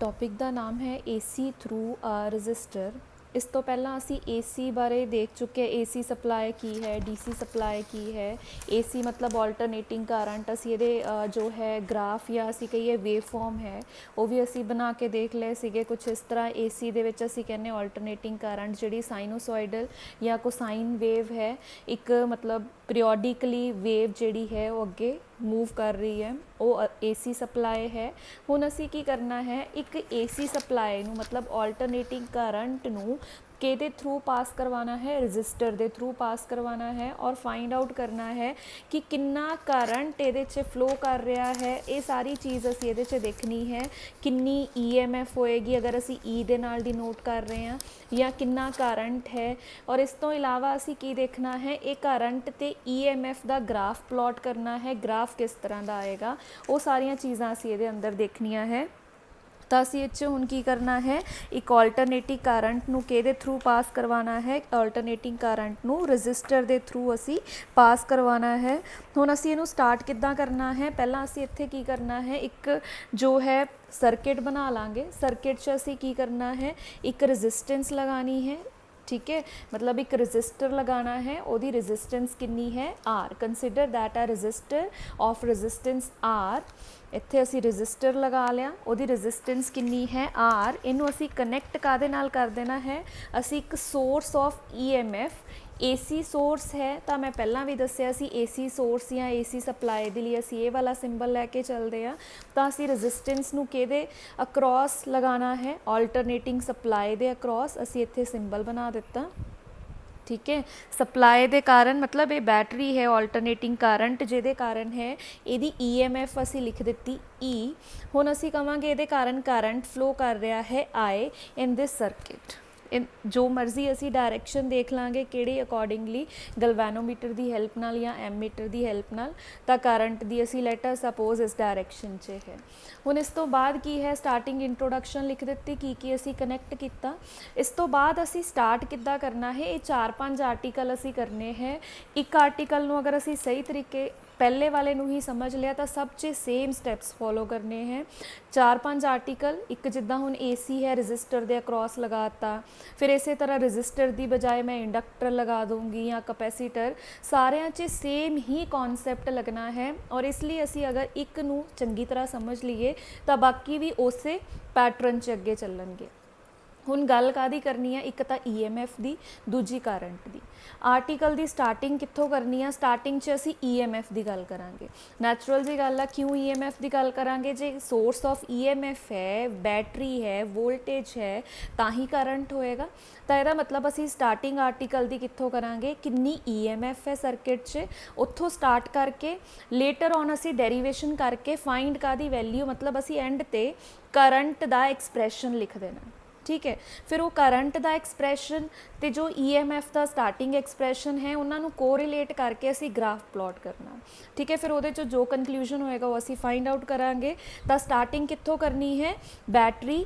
Topic का नाम है AC थ्रू रजिस्टर। इस तो पहला असी AC बारे देख चुके। AC सप्लाई की है, DC सप्लाई की है। AC मतलब ऑल्टरनेटिंग करंट। असी ये जो है ग्राफ या असी कहिए वेव फॉर्म है वो भी असी बना के देख ले सीगे कुछ इस तरह। AC दे विच असी कहने ऑल्टरनेटिंग करंट जिहड़ी साइनोसॉइडल या कोसाइन वेव है, एक मतलब पीरियोडिकली वेव जिहड़ी है वो अगे मूव कर रही है, वो AC सप्लाई है। हुण असी की करना है, एक AC सप्लाई नू मतलब ऑल्टरनेटिंग करंट नू किहदे थ्रू पास करवाना है, रजिस्टर दे थ्रू पास करवाना है और फाइंड आउट करना है कि किन्ना करंट इहदे च फ्लो कर रहा है। ये सारी चीज़ असी इहदे च देखनी है। किन्नी EMF होएगी अगर असी E दे नाल डिनोट कर रहे हैं, या किन्ना करंट है। और इस तो इलावा असी की देखना है, ये करंट ते EMF दा ग्राफ प्लॉट करना है। ग्राफ किस तरह का आएगा, वो सारिया चीज़ां असी इहदे अंदर देखनिया है। तो असी इस हुण की करना है, एक ऑल्टरनेटिंग करंट नू किहदे थ्रू पास करवाना है, ऑल्टरनेटिंग करंट नू रजिस्टर दे थ्रू असी पास करवाना है। हुण असी इहनू स्टार्ट किद्दां करना है, पहला असी इत्थे की करना है, एक जो है सर्किट बना लांगे। सर्किट च असी की करना है, एक रजिस्टेंस लगानी है, ठीक है। मतलब एक रजिस्टर लगाना है, ओदी रजिस्टेंस कितनी है R। Consider that a register of resistance R। इत्थे असी रजिस्टर लगा लिया, ओदी रजिस्टेंस कितनी है R। इनू असी कनैक्ट कादे नाल कर देना है, असी एक source of EMF AC source है। तो मैं पहला भी दसिया सी AC सोर्स या AC सप्लाई के लिए असी ये वाला सिंबल लैके चलते हैं। तो असी रजिस्टेंस नू किहदे अक्रॉस लगाना है, ऑल्टरनेटिंग सप्लाई दे अक्रॉस। असी इत्थे सिंबल बना दिता, ठीक है। सप्लाई दे कारण मतलब ये बैटरी है, ऑल्टरनेटिंग करंट जिहदे कारण है, इहदी EMF असी लिख दिती E। हुण असी कहांगे इहदे कारण करंट फ्लो कर रहा है I इन दिस सर्किट। इन जो मर्जी असी डायरैक्शन देख लाँगे किहड़े अकॉर्डिंगली गलवैनोमीटर की हैल्प नाल या एमीटर की हैल्प नाल, तां करंट की असी लैटर सपोज इस डायरैक्शन च है। हुण इस तो बाद की है, स्टार्टिंग इंट्रोडक्शन लिख दी की असी कनैक्ट किया। इस तो बाद असी स्टार्ट किद्दां करना है, ये 4-5 आर्टिकल असी करने हैं। एक आर्टिकल नू अगर असी सही तरीके पहले वाले नू ही समझ लिया तो सब च सेम स्टैप्स फॉलो करने हैं। 4-5 आर्टिकल, एक जिद्दां हुण AC है, रजिस्टर दे अक्रॉस लगाता, फिर इस तरह रजिस्टर की बजाय मैं इंडक्टर लगा दूँगी या कैपेसीटर। सारिਆਂ 'ਚ सेम ही कॉन्सैप्ट लगना है और इसलिए असी अगर एक नू चंगी तरह समझ लीए तो बाकी भी उस पैटर्न 'ਚ अगे चलणगे। हुण गल कादी करनी है, एक तो EMF की, दूजी करंट की। आर्टिकल की स्टार्टिंग कित्थों करनी है, स्टार्टिंग च असी EMF की गल करांगे। नैचुरल जी गल है, क्यों EMF की गल करांगे, जे सोर्स ऑफ EMF है, बैटरी है, वोल्टेज है, तां ही करंट होएगा। तो यदा मतलब असी स्टार्टिंग आर्टिकल की कित्थों करांगे, किन्नी EMF है सर्किट च, उत्थों स्टार्ट करके लेटर ऑन असी डेरीवेशन करके फाइंड कादी वैल्यू, मतलब असी एंड ते करंट का एक्सप्रैशन लिख देना, ठीक है। फिर वो करंट का एक्सप्रैशन तो जो EMF का स्टार्टिंग एक्सप्रैशन है, उन्होंने कोरिलेट करके असी ग्राफ प्लॉट करना, ठीक है। फिर वो जो कंक्लूजन होएगा वो असी फाइंड आउट करांगे। तो स्टार्टिंग कित्थों करनी है, बैटरी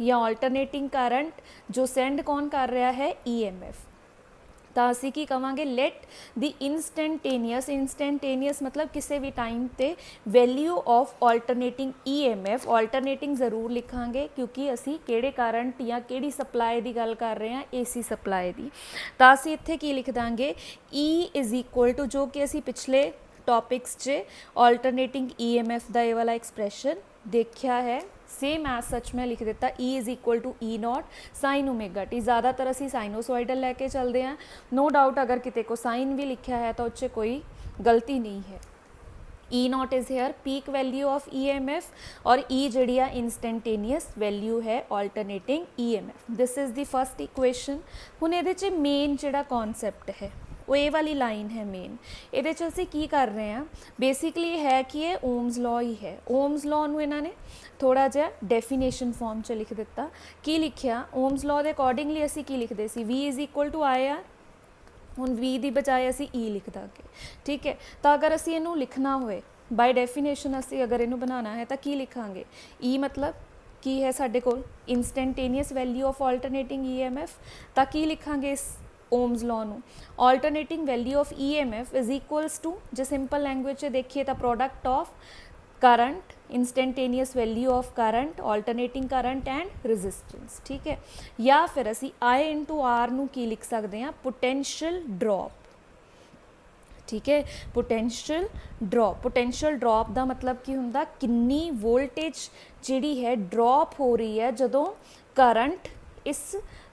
या ऑल्टरनेटिंग करंट जो सेंड कौन कर रहा है, EMF। तो असी की कहांगे, लेट द इंस्टेंटेनियस मतलब किसी भी टाइम ते value of alternating EMF। Alternating जरूर लिखांगे क्योंकि असी किहड़े करंट या किहड़ी सप्लाई की गल कर रहे हैं, AC सप्लाई की। तो असी इत्थे की लिख दांगे, E इज़ इक्वल टू, जो कि असी पिछले टॉपिक्स च ऑल्टरनेटिंग EMF का ये वाला एक्सप्रैशन देखा है, सेम एज सच मैं लिख दिता, E is equal to E0 sine omega t. ज़्यादातर असी साइनोसॉइडल लैके चलते हैं, नो डाउट अगर किते को साइन भी लिखा है तो उससे कोई गलती नहीं है। E0 is here peak value of EMF और E जड़ी इंस्टेंटेनियस वैल्यू है alternating EMF। This is the first equation. हुण इहदे च मेन जिहड़ा कॉन्सैप्ट है वो ये वाली लाइन है मेन। ये असी की कर रहे हैं, बेसिकली है कि ये ओम्स लॉ ही है। ओम्स लॉ नूं इन्होंने थोड़ा जिहा डेफिनेशन फॉर्म च लिख दिता। की लिखिया, ओम्स लॉ के अकॉर्डिंगली असी की लिखते सी, V is equal to IR। हुण V की बजाय असी E लिख दांगे, ठीक है। तो अगर असी इनू लिखना होए बाय डेफिनेशन, असी अगर इनू बनाना है तो की लिखांगे, E मतलब की है साडे कोल, instantaneous value of alternating EMF। तो की लिखांगे इस ओम्स लॉ नू, alternating value of EMF is equals to, जो सिंपल लैंग्वेज देखिए तो product of current, instantaneous value of current, alternating current and resistance, ठीक है। या फिर असी I इंटू आर नूं की लिख सकते हैं, पोटेंशियल ड्रॉप, ठीक है। पोटेंशियल ड्रॉप का मतलब की हुंदा, किन्नी वोल्टेज जिहड़ी है ड्रॉप हो रही है जदों करंट इस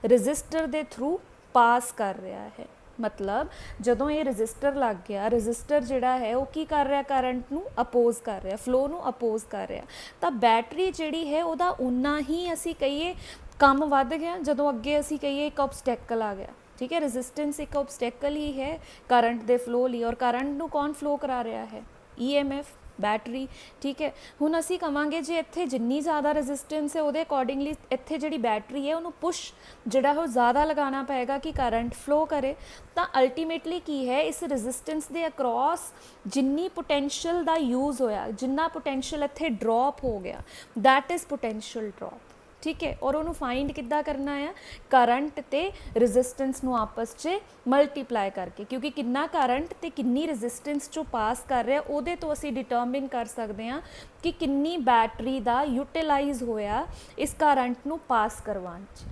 रजिस्टर के थ्रू पास कर रहा है। मतलब जदों ये रजिस्टर लग गया, रजिस्टर जिहड़ा है वो की कर रहा, करंट नूं अपोज कर रहा, फ्लो नूं अपोज कर रहा, तो बैटरी जिहड़ी है उहदा उन्ना ही असी कहीए कम वध गया जदों अगे असी कहीए एक ऑब्सटैकल आ गया, ठीक है। रजिस्टेंस एक ऑब्सटैकल ही है करंट दे फ्लो लिए, और करंट नूं कौन फ्लो करा रहा है, EMF, बैटरी, ठीक है। हुण असी कहांगे जे इत्थे जिन्नी ज़्यादा रजिस्टेंस है उहदे अकॉर्डिंगली इत्थे जिहड़ी बैटरी है उहनूं पुश जिहड़ा हो ज़्यादा लगाना पएगा कि करंट फ्लो करे। तो अल्टीमेटली की है, इस रजिस्टेंस दे अक्रॉस जिन्नी पोटेंशियल दा यूज़ होया, जिन्ना पोटेंशियल इत्थे ड्रॉप हो गया, दैट इज़ पोटेंशियल ड्रॉप, ठीक है। और उन्होंने फाइंड किद्दां करना है, करंट ते रजिस्टेंस नूं आपस च मल्टीप्लाई करके, क्योंकि कितना करंट ते किन्नी रजिस्टेंस चो पास कर रहा उहदे तो असी डिटरमिन कर सकते हैं कि किन्नी बैटरी दा यूटिलाइज होया इस करंट नूं पास करवाउण च,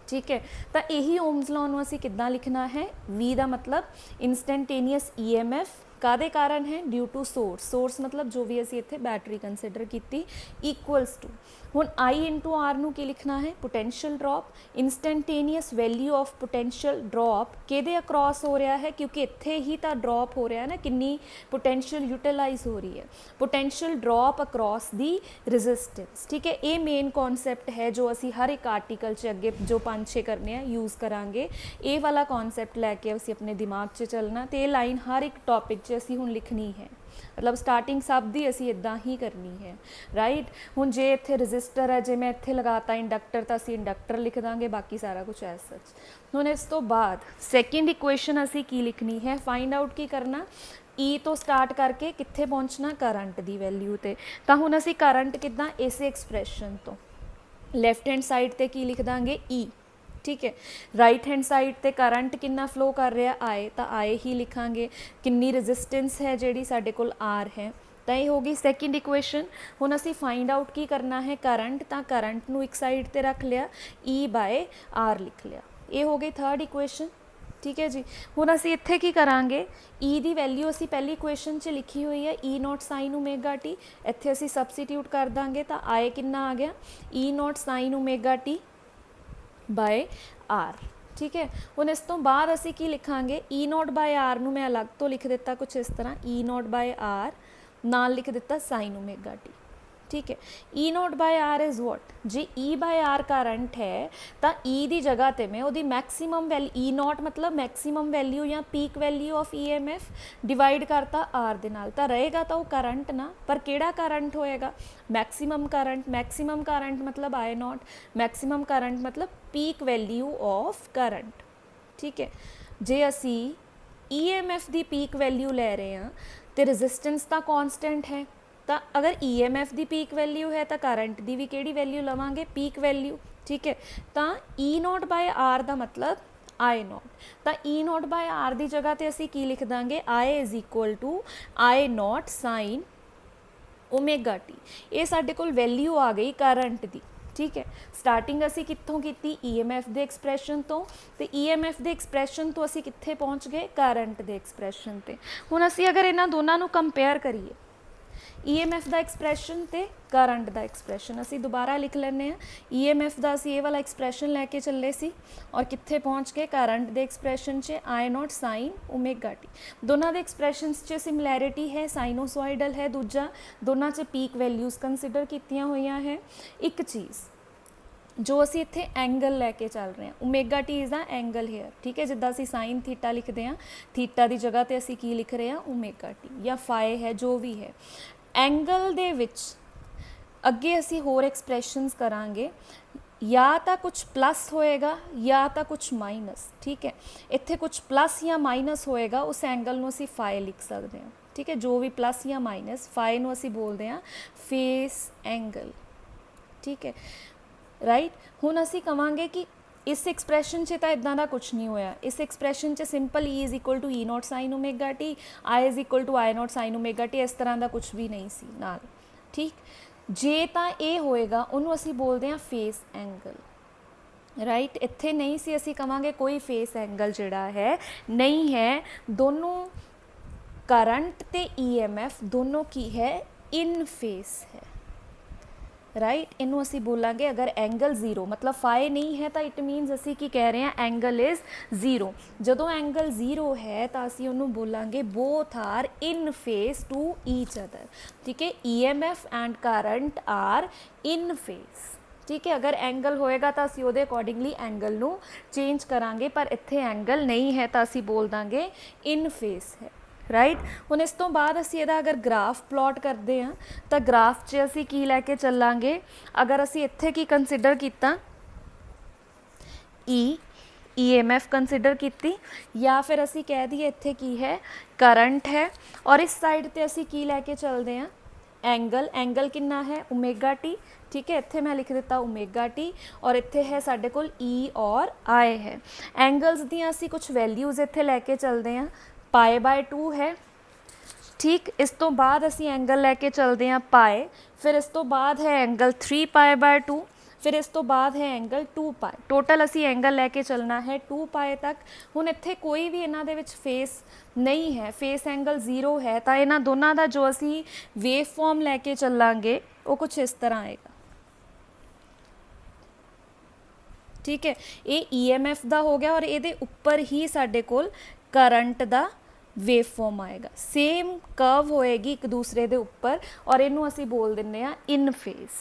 ठीक है। तो यही ओम्स लॉ नूं असी किद्दां लिखना है, V का मतलब इंस्टेंटेनियस EMF कादे कारण है, ड्यू टू सोर्स मतलब जो भी असी इत्थे बैटरी कंसिडर की, इक्वल्स टू हुण I इंटू आर नूं की लिखना है, potential drop, instantaneous value of potential drop किहदे अक्रॉस हो रहा है, क्योंकि इत्थे ही तो ड्रॉप हो रहा है ना, किन्नी पोटेंशियल यूटिलाइज हो रही है, potential drop across the resistance, ठीक है। ये मेन कॉन्सैप्ट है जो असी हर एक आर्टिकल च अगे जो 5-6 करने हैं यूज़ करांगे, ये वाला कॉन्सैप्ट लैके असी अपने दिमाग च चलना, तो ये लाइन हर एक टॉपिक च असी हुण लिखनी है, मतलब स्टार्टिंग सब दी असी इदां ही करनी है, राइट। हुण जे इत्थे रजिस्टर है, जे मैं इत्थे लगाता इंडक्टर, तो असी इंडक्टर लिख देंगे, बाकी सारा कुछ एज सच। हुण इस तो बाद सैकेंड इक्वेशन असी की लिखनी है, फाइंड आउट की करना, E तो स्टार्ट करके कित्थे पहुँचना, करंट की वैल्यू ते। तो हुण असी करंट किद्दां, इस एक्सप्रैशन तो लैफ्ट हैंड साइड ते की लिख देंगे E, ठीक है। राइट हैंड साइड ते करंट कितना फ्लो कर रहा I, तो I ही लिखांगे, किन्नी रजिस्टेंस है जिहड़ी साडे कोल R है, तो ये होगी सैकेंड इक्वेशन। हुण असी फाइंड आउट की करना है करंट, तो करंट नूं एक साइड ते रख लिया, E/R लिख लिया, ये हो गई थर्ड इक्वेशन, ठीक है जी। हुण असी इत्थे की करांगे, E की वैल्यू असी पहली इक्वेशन च लिखी हुई है, E0 sin ओमेगा टी, इत्थे असी सबसीट्यूट कर देंगे, तो I कितना आ गया, E0 sin omega t by R, ठीक है। हुण इस तो बाद असी की लिखांगे, E0 बाय R नूं मैं अलग तो लिख दिता कुछ इस तरह, E0 बाय R नाल लिख दिता साइन ओमेगा टी, ठीक है। E0 by R is what, जे E बाय R करंट है तो E की जगह ते मैं उहदी मैक्सीमम वैल्यू, E0 मतलब मैक्सीमम वैल्यू या peak value of EMF divide करता R दे नाल, तो रहेगा तो वो करंट ना, पर केड़ा करंट होएगा, मैक्सीमम करंट मतलब I0, मैक्सीमम करंट मतलब पीक वैल्यू ऑफ करंट, ठीक है। जे असी EMF की पीक वैल्यू ले रहे हैं तो रजिस्टेंस तो कॉन्स्टेंट है, तो अगर EMF की पीक वैल्यू है तो करंट की भी किहड़ी वैल्यू लवांगे, पीक वैल्यू, ठीक है। तो E0 बाय R का मतलब I0, तो E0 बाय R की जगह ते असी की लिख देंगे, I is equal to I0 sine omega t, ये साडे कोल वैल्यू आ गई करंट की, ठीक है। स्टार्टिंग असी कित्थों कीती, EMF दे एक्सप्रैशन तो EMF दे एक्सप्रैशन तो असी कित्थे पहुँच गए, करंट दे एक्सप्रैशन ते। हुण असी अगर इन्हां दोनों नूं कंपेयर करिए, EMF का एक्सप्रैशन ते करंट का एक्सप्रैशन, असी दोबारा लिख लैंने, EMF का असी ये वाला एक्सप्रैशन लैके चले सी, और कित्थे पहुँच गए, करंट के एक्सप्रैशन च I0 साइन ओमेगा टी। दोनों के एक्सप्रैशनस च सिमिलैरिटी है, साइनोसॉइडल है, दूजा दोनों च पीक वैल्यूज़ कंसिडर कीतियां होईयां है। एक चीज़ जो असी इत्थे एंगल लैके चल रहे हैं, omega T is the angle hair, ठीक है। जिद्दां असी साइन थीटा लिखते हैं, थीटा की जगह ते असी की लिख रहे हैं, ओमेगा टी या फाए है, जो भी है। एंगल दे विच अगे असी होर एक्सप्रैशनस करांगे, या तो कुछ प्लस होएगा या तो कुछ माइनस, ठीक है। इत्थे कुछ प्लस या माइनस होएगा, उस एंगल नूं असी फाए लिख सकते हैं, ठीक है। जो भी प्लस या माइनस, फाए नूं असी बोलते हैं फेस एंगल, ठीक है, राइट। हुण असी कहांगे कि इस एक्सप्रैशन 'ਚ ਤਾਂ इदां ਦਾ ਕੁਛ नहीं होया, इस एक्सप्रैशन 'ਚ simple E is equal to E naught sine omega t, I is equal to I naught sine omega t, इस तरह का कुछ भी नहीं सी नाल। ठीक, जे ਤਾਂ ਇਹ ਹੋਏਗਾ ਉਹਨੂੰ ਅਸੀਂ ਬੋਲਦੇ ਹਾਂ ਫੇਸ ਐਂਗਲ। ਰਾਈਟ, ਇੱਥੇ ਨਹੀਂ ਸੀ ਅਸੀਂ ਕਵਾਂਗੇ ਕੋਈ ਫੇਸ ਐਂਗਲ ਜਿਹੜਾ ਹੈ ਨਹੀਂ ਹੈ, ਦੋਨੋਂ करंट ते EMF दोनों की है इन फेस है। राइट, इनू असी बोलांगे अगर एंगल जीरो मतलब फाई नहीं है तो इट मीनस असी की कह रहे हैं एंगल इज जीरो। जदों एंगल जीरो है तो असी उन्होंने बोलांगे both are in phase to each other. ठीक है, EMF and current are in phase. ठीक है, अगर एंगल होएगा तो असी उहदे अकॉर्डिंगली एंगल नू चेंज करांगे, पर इत्थे एंगल नहीं है तो असी बोल दांगे इन फेस है। राइट, हुण इस तो बाद असी इहदा अगर ग्राफ प्लॉट करते हैं तो ग्राफ 'च असी की लैके चलांगे, अगर असी इत्थे की कंसिडर किया EMF कंसिडर की, या फिर असी कह दिए इत्थे की है करंट है, और इस साइड ते असी की लैके चलते हैं एंगल। एंगल कितना है ओमेगा टी। ठीक है, इत्थे मैं लिख दिता ओमेगा टी, और इत्थे है साडे कोल E और I है। एंगल्स दी असी कुछ वैल्यूज़ इत्थे लैके चलते हैं, पाए बाय 2 है। ठीक, इस तो बाद असी एंगल लैके चलते हैं पाए, फिर इस तो बाद है एंगल 3 पाए बाय 2, फिर इस तो बाद है एंगल 2 पाए। टोटल असी एंगल लैके चलना है 2 पाए तक। हुण इत्थे कोई भी इन्हां दे विच फेस नहीं है, फेस एंगल जीरो है, तो इन्हां दोनों का जो असी वेव फॉर्म लैके चलांगे वो कुछ इस तरह आएगा। ठीक है, ये EMF दा हो गया, और ये उपर ही साडे कोल करंट दा वेव फॉर्म आएगा। सेम कर्व होएगी एक दूसरे दे उपर, और इनू असी बोल दिंदे आ इन फेस।